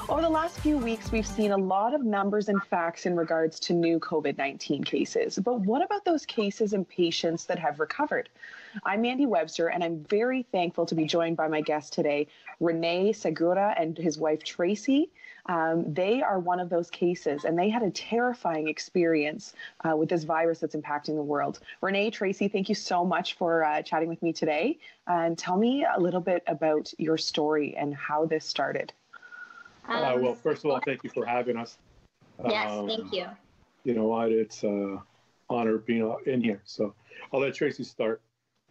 Over the last few weeks, we've seen a lot of numbers and facts in regards to new COVID-19 cases. But what about those cases and patients that have recovered? I'm Mandy Webster, and I'm very thankful to be joined by my guest today, Renes Segura and his wife, Tracy. They are one of those cases, and they had a terrifying experience with this virus that's impacting the world. Renee, Tracy, thank you so much for chatting with me today. And tell me a little bit about your story and how this started. Well, first of all, thank you for having us. Yes, thank you. You know what? It's an honor being in here. So I'll let Tracy start.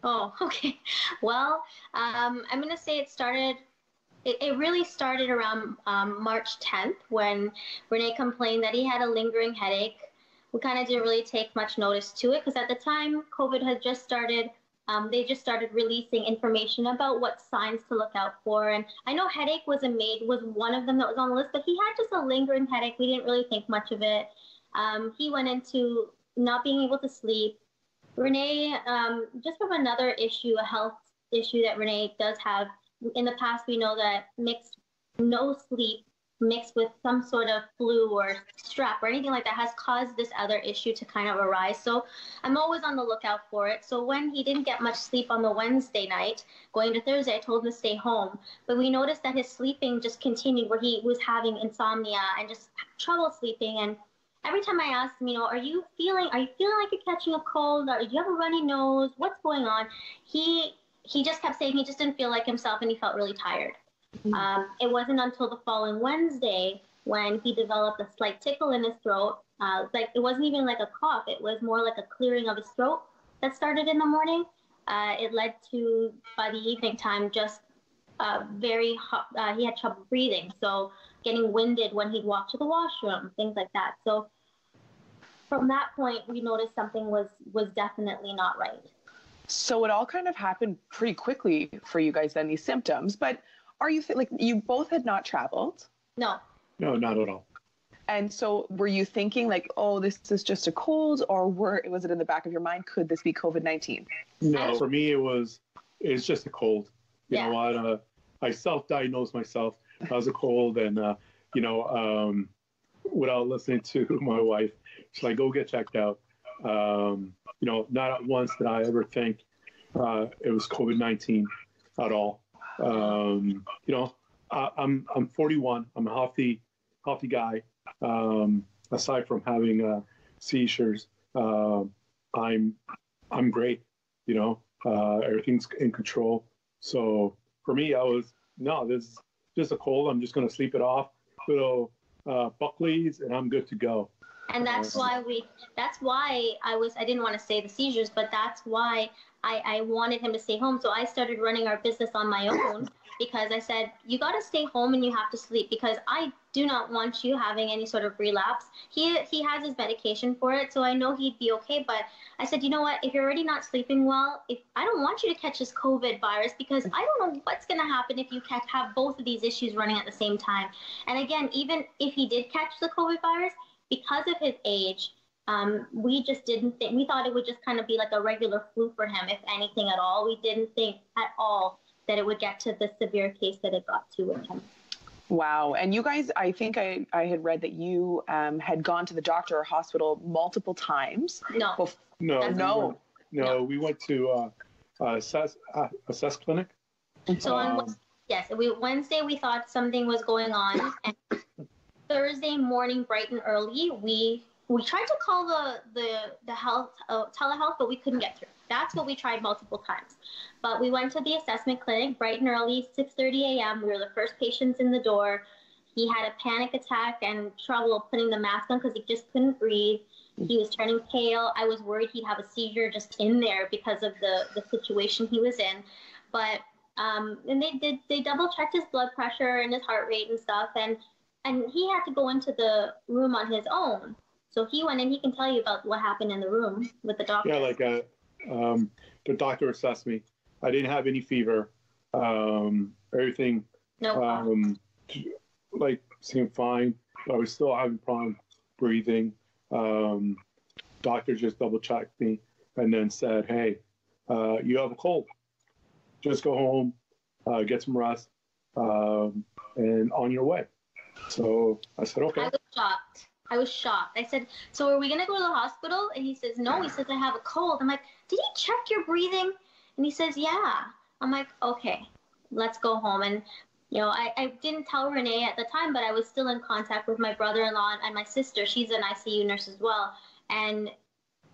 Oh, okay. Well, I'm going to say it really started around March 10th when Renee complained that he had a lingering headache. We kind of didn't really take much notice to it because at the time COVID had just started. They just started releasing information about what signs to look out for. And I know headache was one of them that was on the list, but he had just a lingering headache. We didn't really think much of it. He went into not being able to sleep. Renee, just from another issue, a health issue that Renee does have. In the past, we know that no sleep mixed with some sort of flu or strep or anything like that has caused this other issue to kind of arise. So I'm always on the lookout for it. So when he didn't get much sleep on the Wednesday night, going to Thursday, I told him to stay home. But we noticed that his sleeping just continued, where he was having insomnia and just trouble sleeping. And every time I asked him, are you feeling like you're catching a cold? Or do you have a runny nose? What's going on? He just kept saying he just didn't feel like himself and he felt really tired. It wasn't until the following Wednesday when he developed a slight tickle in his throat. It wasn't even like a cough. It was more like a clearing of his throat that started in the morning. It led to, by the evening time, just very hot. He had trouble breathing. So getting winded when he'd walk to the washroom, things like that. So from that point, we noticed something was definitely not right. So it all kind of happened pretty quickly for you guys then, these symptoms. But are you you both had not traveled? No. No, not at all. And so were you thinking like, oh, this is just a cold, or was it in the back of your mind, could this be COVID-19? No, for me, it's just a cold. You know what? I self-diagnosed myself as a cold, and without listening to my wife, she's like, go get checked out. Not at once did I ever think it was COVID-19 at all. I'm 41. I'm a healthy guy. Aside from having seizures, I'm great. Everything's in control. So for me, this is just a cold. I'm just going to sleep it off. Little Buckley's, and I'm good to go. And that's why I didn't want to say the seizures, but that's why I wanted him to stay home. So I started running our business on my own because I said, you got to stay home and you have to sleep because I do not want you having any sort of relapse. He has his medication for it, so I know he'd be okay. But I said, you know what, if you're already not sleeping well, I don't want you to catch this COVID virus because I don't know what's going to happen if you have both of these issues running at the same time. And again, even if he did catch the COVID virus, because of his age, we just didn't think, we thought it would just kind of be like a regular flu for him, if anything at all. We didn't think at all that it would get to the severe case that it got to with him. Wow. And you guys, I think I had read that you had gone to the doctor or hospital multiple times. No. No. We went to assess clinic. So Wednesday we thought something was going on, and Thursday morning, bright and early, we tried to call the health telehealth, but we couldn't get through. That's what we tried multiple times. But we went to the assessment clinic bright and early, 6:30 a.m. We were the first patients in the door. He had a panic attack and trouble putting the mask on because he just couldn't breathe. He was turning pale. I was worried he'd have a seizure just in there because of the situation he was in. But and they double checked his blood pressure and his heart rate and stuff, and he had to go into the room on his own. So he went in. He can tell you about what happened in the room with the doctor. Yeah, the doctor assessed me. I didn't have any fever. Everything seemed fine. But I was still having problem breathing. Doctor just double checked me and then said, "Hey, you have a cold. Just go home, get some rest, and on your way." So I said, okay. I was shocked. I said, so are we going to go to the hospital? And he says, no. He says, I have a cold. I'm like, did he check your breathing? And he says, yeah. I'm like, okay, let's go home. And, you know, I didn't tell Renee at the time, but I was still in contact with my brother-in-law and my sister. She's an ICU nurse as well. And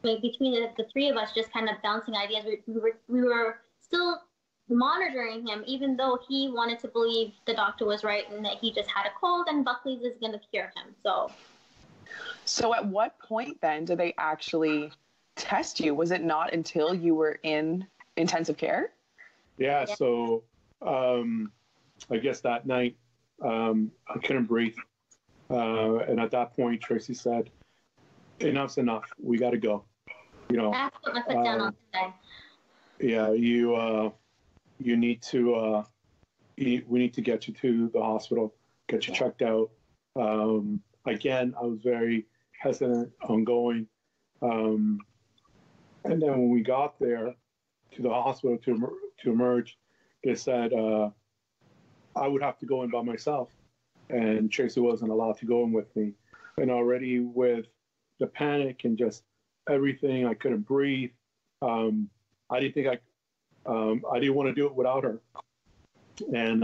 like, between the three of us just kind of bouncing ideas, we were still monitoring him, even though he wanted to believe the doctor was right and that he just had a cold and Buckley's is going to cure him. So at what point then did they actually test you? Was it not until you were in intensive care? Yeah. So I guess that night I couldn't breathe. And at that point, Tracy said, enough's enough. We got to go. You know, I have to put my foot down on today. Yeah, you need to, we need to get you to the hospital, get you checked out. Again, I was very hesitant on going. And then when we got there to the hospital to emerge, they said I would have to go in by myself. And Tracy wasn't allowed to go in with me. And already with the panic and just everything, I couldn't breathe. I didn't think I didn't want to do it without her. And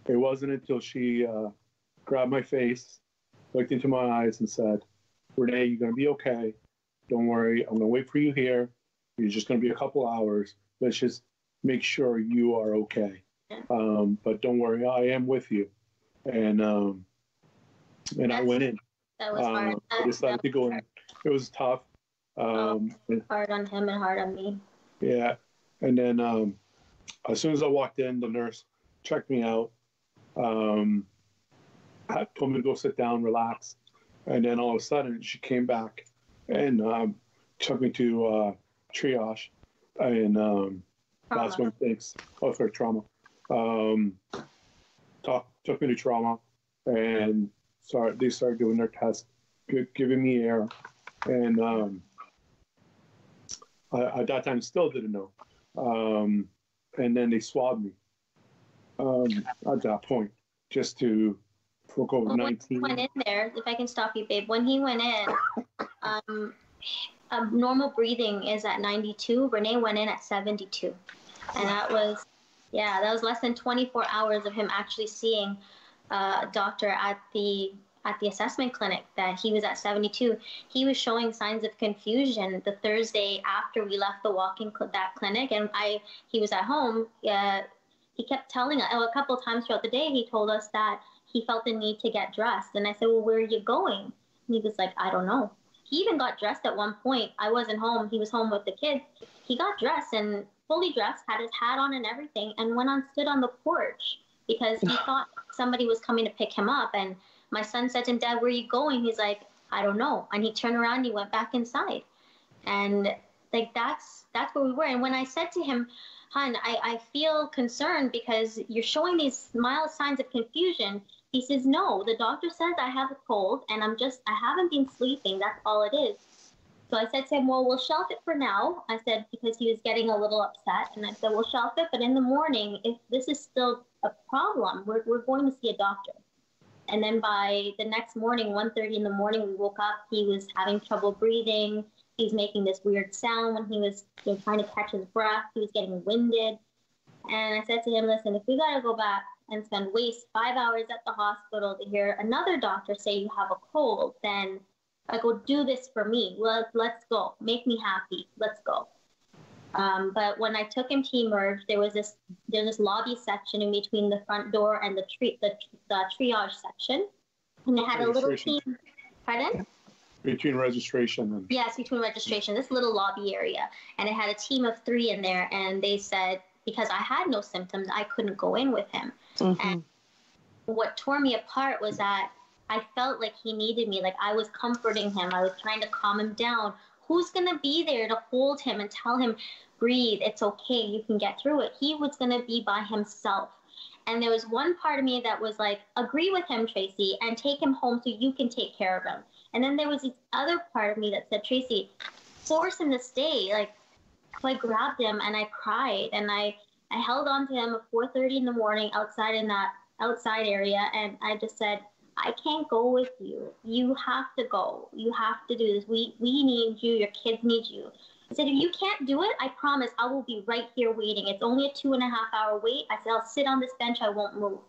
it wasn't until she grabbed my face, looked into my eyes and said, Renee, you're going to be okay. Don't worry. I'm going to wait for you here. You're just going to be a couple hours. Let's just make sure you are okay. But don't worry, I am with you. And I went in. That was hard. I decided to go in. It was tough. Hard on him and hard on me. Yeah. And then as soon as I walked in, the nurse checked me out, told me to go sit down, relax. And then all of a sudden, she came back and took me to triage. And that's when things, for trauma. Took me to trauma and they started doing their test, giving me air. And I, at that time, still didn't know. And then they swabbed me at that point, just for COVID-19. When he went in there, if I can stop you, babe, when he went in, normal breathing is at 92. Renee went in at 72. And that was less than 24 hours of him actually seeing a doctor at the assessment clinic that he was at 72. He was showing signs of confusion the Thursday after we left the that clinic, and he was at home. He kept telling us a couple of times throughout the day. He told us that he felt the need to get dressed, and I said, "Well, where are you going?" And he was like, "I don't know." He even got dressed at one point. I wasn't home. He was home with the kids. He got dressed and fully dressed, had his hat on and everything, and stood on the porch because he thought somebody was coming to pick him up. And my son said to him, "Dad, where are you going?" He's like, "I don't know." And he turned around and he went back inside. And like that's where we were. And when I said to him, "Hun, I feel concerned because you're showing these mild signs of confusion," he says, "No, the doctor says I have a cold and I haven't been sleeping. That's all it is." So I said to him, "Well, we'll shelf it for now." I said, because he was getting a little upset. And I said, "We'll shelf it, but in the morning, if this is still a problem, we're going to see a doctor." And then by the next morning, 1:30 in the morning, we woke up. He was having trouble breathing. He was making this weird sound when he was trying to catch his breath. He was getting winded. And I said to him, "Listen, if we got to go back and waste 5 hours at the hospital to hear another doctor say you have a cold, then I go, do this for me. Let's go. Make me happy. Let's go." But when I took him to emerge, there's this lobby section in between the front door and the triage section, and it had a little team. Pardon? Between registration and yes, between registration, this little lobby area, and it had a team of 3 in there, and they said because I had no symptoms, I couldn't go in with him. Mm-hmm. And what tore me apart was that I felt like he needed me, like I was comforting him, I was trying to calm him down. Who's going to be there to hold him and tell him, breathe, it's okay, you can get through it? He was going to be by himself. And there was one part of me that was like, agree with him, Tracy, and take him home so you can take care of him. And then there was this other part of me that said, Tracy, force him to stay. So I grabbed him and I cried and I held on to him at 4:30 in the morning outside outside area, and I just said, I can't go with you. You have to go. You have to do this. We need you. Your kids need you. I said, if you can't do it, I promise I will be right here waiting. It's only a 2.5-hour wait. I said, I'll sit on this bench. I won't move.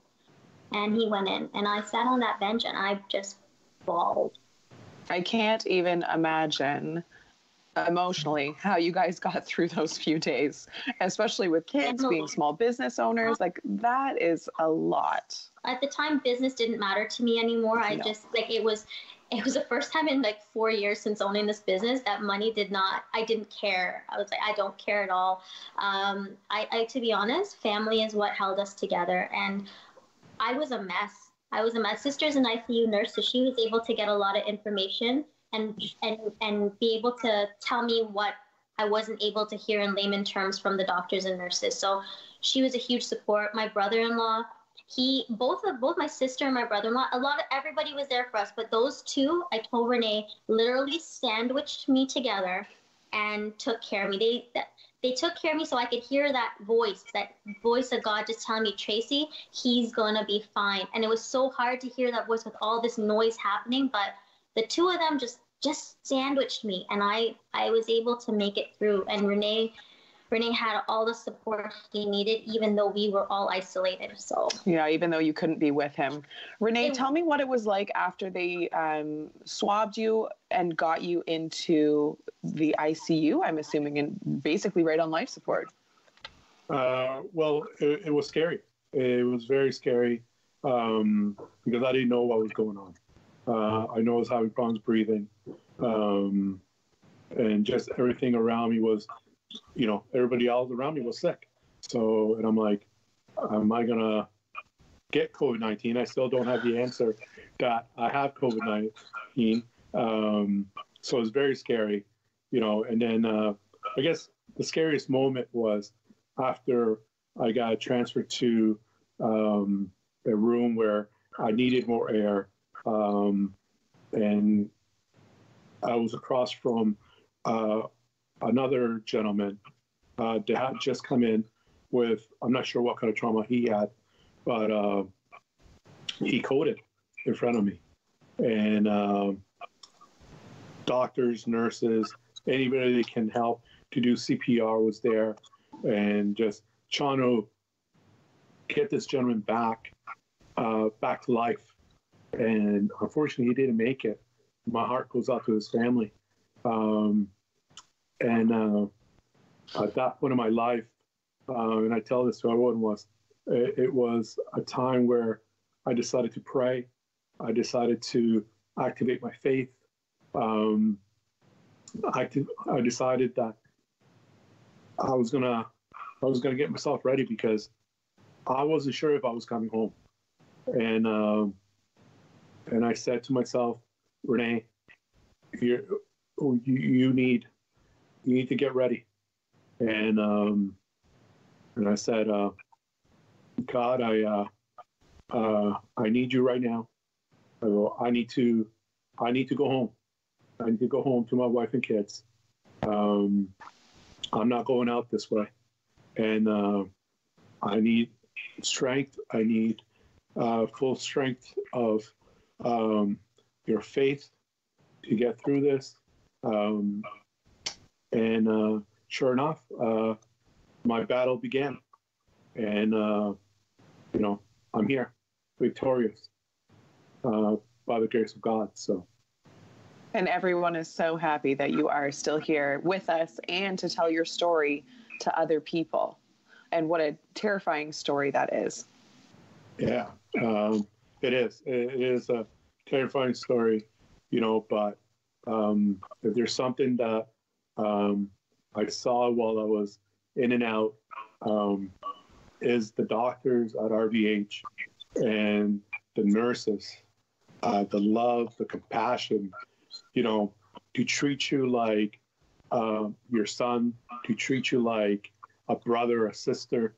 And he went in, and I sat on that bench, and I just bawled. I can't even imagine emotionally how you guys got through those few days, especially with kids, being small business owners. Like, that is a lot. At the time, business didn't matter to me anymore. I just, like, it was the first time in like 4 years since owning this business that money I didn't care. I was like, I don't care at all. I to be honest, family is what held us together. And I was a mess. Sister's an ICU nurse, so she was able to get a lot of information and be able to tell me what I wasn't able to hear in layman terms from the doctors and nurses. So she was a huge support. My brother-in-law, both my sister and my brother-in-law, everybody was there for us, but those two, I told Renee, literally sandwiched me together and took care of me. They took care of me so I could hear that voice of God just telling me, Tracy, he's gonna be fine. And it was so hard to hear that voice with all this noise happening, but the two of them just sandwiched me, and I was able to make it through. And Renee had all the support he needed, even though we were all isolated. So yeah, even though you couldn't be with him. Renee, tell me what it was like after they swabbed you and got you into the ICU, I'm assuming, and basically right on life support. Well, it was scary. It was very scary because I didn't know what was going on. I know I was having problems breathing, and just everything around me was, everybody else around me was sick. So, and I'm like, am I going to get COVID-19? I still don't have the answer that I have COVID-19. So it's very scary, and then I guess the scariest moment was after I got transferred to a room where I needed more air. And I was across from another gentleman that had just come in with, I'm not sure what kind of trauma he had, but he coded in front of me. And doctors, nurses, anybody that can help to do CPR was there, and just trying to get this gentleman back to life. And unfortunately, he didn't make it. My heart goes out to his family. And at that point in my life, and I tell this to everyone, it was a time where I decided to pray. I decided to activate my faith. I decided that I was gonna get myself ready because I wasn't sure if I was coming home. And I said to myself, Renee, you need to get ready. And I said, God, I need you right now. I need to go home. I need to go home to my wife and kids. I'm not going out this way. And I need strength. I need full strength of your faith to get through this. And sure enough, my battle began. And, I'm here, victorious, by the grace of God. So. And everyone is so happy that you are still here with us and to tell your story to other people. And what a terrifying story that is. Yeah, it is. It is a terrifying story, but if there's something that I saw while I was in and out, is the doctors at RVH and the nurses, the love, the compassion, to treat you like your son, to treat you like a brother, a sister,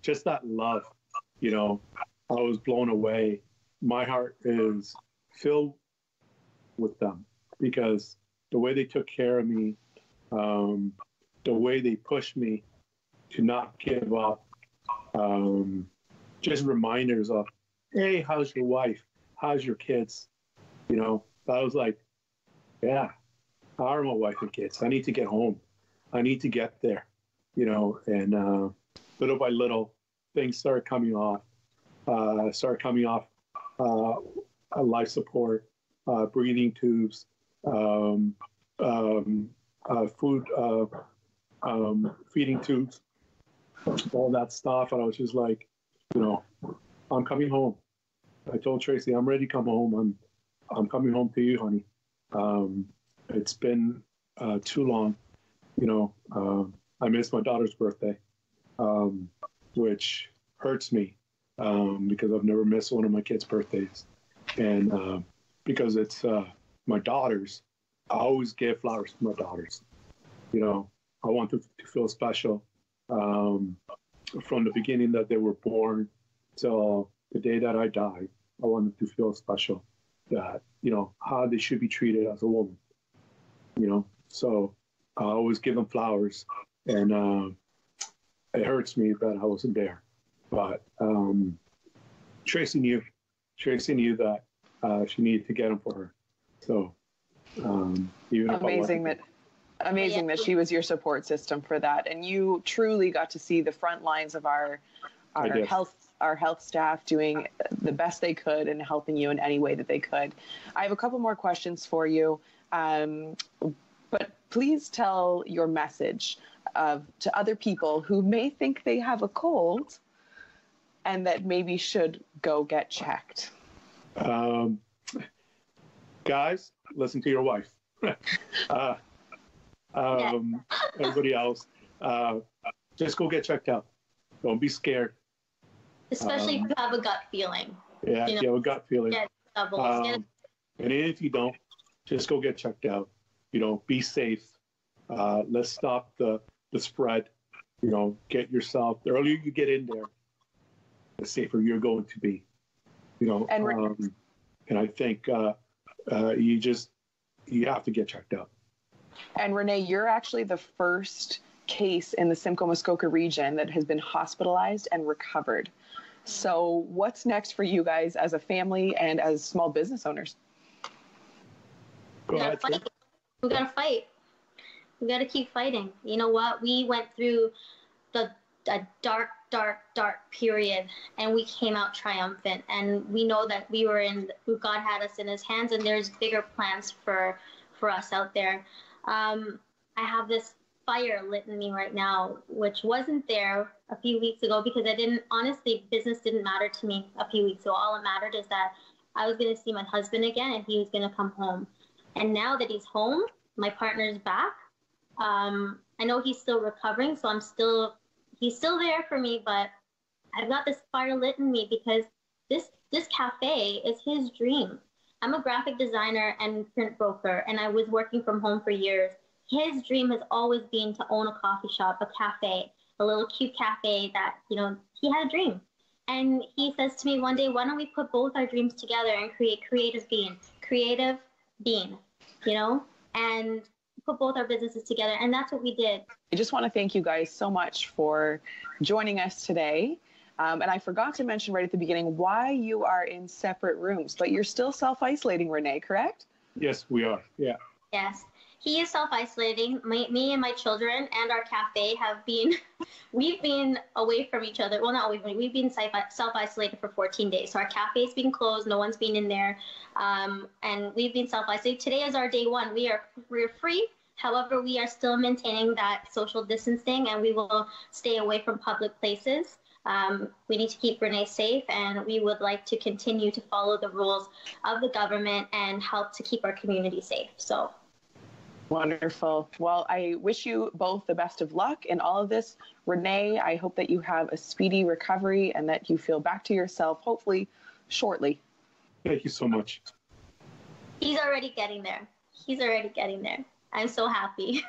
just that love, I was blown away. My heart is filled with them because the way they took care of me, the way they pushed me to not give up, just reminders of, hey, how's your wife? How's your kids? You know, I was like, yeah, how are my wife and kids? I need to get home. I need to get there, you know, and little by little, things started coming off. Life support, breathing tubes, food, feeding tubes, all that stuff. And I was just like, you know, I'm coming home. I told Tracy, I'm ready to come home. I'm coming home to you, honey. It's been too long. You know, I missed my daughter's birthday, which hurts me because I've never missed one of my kids' birthdays. And because it's my daughter's, I always give flowers to my daughters. You know, I want them to feel special from the beginning that they were born till the day that I die. I want them to feel special, that, you know, how they should be treated as a woman, you know. So I always give them flowers, and it hurts me that I wasn't there. But Tracy knew that she needed to get them for her. So even amazing that she was your support system for that, and you truly got to see the front lines of our health staff doing the best they could and helping you in any way that they could. I have a couple more questions for you, but please tell your message to other people who may think they have a cold and that maybe should go get checked. Guys, listen to your wife. Everybody else, just go get checked out. Don't be scared. Especially if you have a gut feeling. Yeah, you know, if you have a gut feeling. And if you don't, just go get checked out. You know, be safe. Let's stop the spread. You know, get yourself, the earlier you get in there, the safer you're going to be. You know, and I think you have to get checked out. And Renee, you're actually the first case in the Simcoe-Muskoka region that has been hospitalized and recovered. So what's next for you guys as a family and as small business owners? We gotta fight. We gotta fight. We gotta keep fighting. You know what? We went through a dark period, and we came out triumphant. And we know that God had us in His hands, and there's bigger plans for us out there. I have this fire lit in me right now, which wasn't there a few weeks ago, because honestly, business didn't matter to me a few weeks ago. All it mattered is that I was going to see my husband again, and he was going to come home. And now that he's home, my partner's back. I know he's still recovering, so he's still there for me, but I've got this fire lit in me because this cafe is his dream. I'm a graphic designer and print broker, and I was working from home for years. His dream has always been to own a coffee shop, a cafe, a little cute cafe that, you know, he had a dream. And he says to me one day, why don't we put both our dreams together and create Creative Bean, you know, and put both our businesses together. And that's what we did. I just want to thank you guys so much for joining us today. And I forgot to mention right at the beginning why you are in separate rooms, but you're still self-isolating, Renee, correct? Yes, we are. Yeah. Yes. He is self-isolating. Me and my children and our cafe we've been away from each other. Well, not away from each other. We've been self-isolated for 14 days. So our cafe's been closed. No one's been in there. And we've been self-isolated. Today is our day one. We're free. However, we are still maintaining that social distancing, and we will stay away from public places. We need to keep Renee safe, and we would like to continue to follow the rules of the government and help to keep our community safe. So. Wonderful. Well, I wish you both the best of luck in all of this. Renee, I hope that you have a speedy recovery and that you feel back to yourself, hopefully shortly. Thank you so much. He's already getting there. I'm so happy.